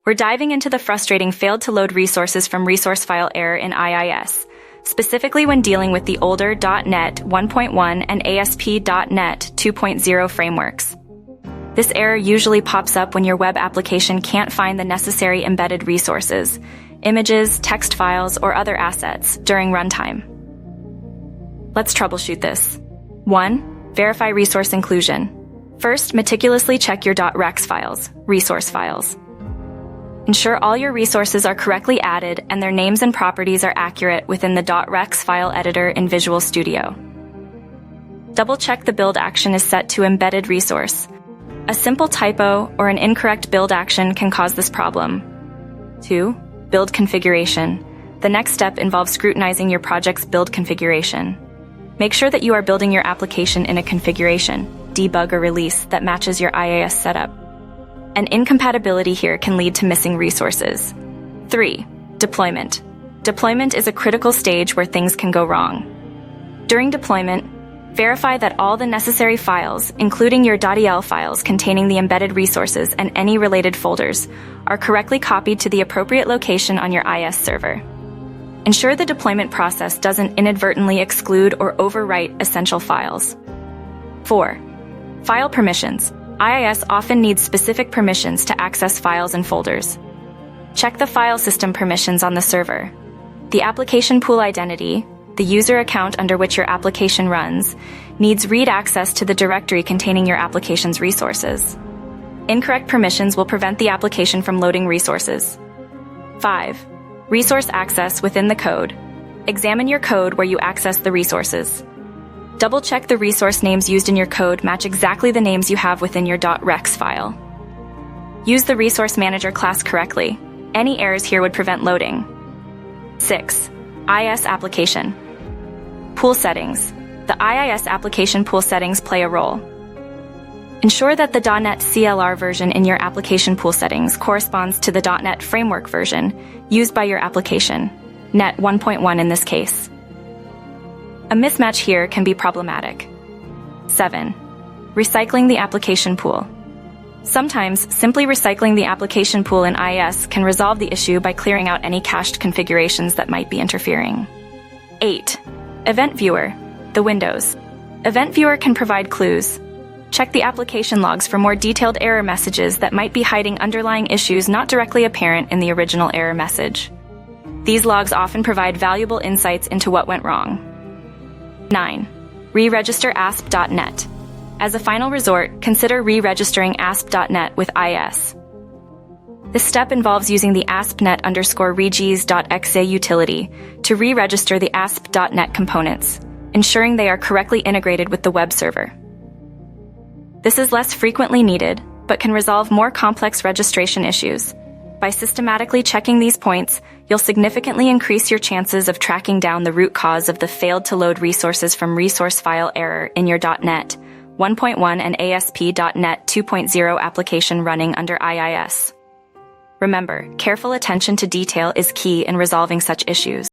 We're diving into the frustrating failed to load resources from resource file error in IIS, specifically when dealing with the older .NET 1.1 and ASP.NET 2.0 frameworks. This error usually pops up when your web application can't find the necessary embedded resources, images, text files, or other assets during runtime. Let's troubleshoot this. 1. Verify resource inclusion. First, meticulously check your .rex files, resource files. Ensure all your resources are correctly added and their names and properties are accurate within the .rex file editor in Visual Studio. Double-check the build action is set to embedded resource. A simple typo or an incorrect build action can cause this problem. 2. Build configuration. The next step involves scrutinizing your project's build configuration. Make sure that you are building your application in a configuration, debug, or release that matches your IIS setup. An incompatibility here can lead to missing resources. 3. Deployment. Deployment is a critical stage where things can go wrong. During deployment, verify that all the necessary files, including your .el files containing the embedded resources and any related folders, are correctly copied to the appropriate location on your IIS server. Ensure the deployment process doesn't inadvertently exclude or overwrite essential files. 4. File permissions. IIS often needs specific permissions to access files and folders. Check the file system permissions on the server. The application pool identity, the user account under which your application runs, needs read access to the directory containing your application's resources. Incorrect permissions will prevent the application from loading resources. 5. Resource access within the code. Examine your code where you access the resources. Double-check the resource names used in your code match exactly the names you have within your .rex file. Use the Resource Manager class correctly. Any errors here would prevent loading. 6. IIS application. Pool settings. The IIS application pool settings play a role. Ensure that the .NET CLR version in your application pool settings corresponds to the .NET Framework version used by your application, .NET 1.1 in this case. A mismatch here can be problematic. 7. Recycling the application pool. Sometimes, simply recycling the application pool in IIS can resolve the issue by clearing out any cached configurations that might be interfering. 8. Event Viewer. The windows. Event Viewer can provide clues. Check the application logs for more detailed error messages that might be hiding underlying issues not directly apparent in the original error message. These logs often provide valuable insights into what went wrong. 9. Re-register ASP.NET. As a final resort, consider re-registering ASP.NET with IIS. This step involves using the ASP.NET_regs.exe utility to re-register the ASP.NET components, ensuring they are correctly integrated with the web server. This is less frequently needed, but can resolve more complex registration issues. By systematically checking these points, you'll significantly increase your chances of tracking down the root cause of the failed to load resources from resource file error in your .NET 1.1 and ASP.NET 2.0 application running under IIS. Remember, careful attention to detail is key in resolving such issues.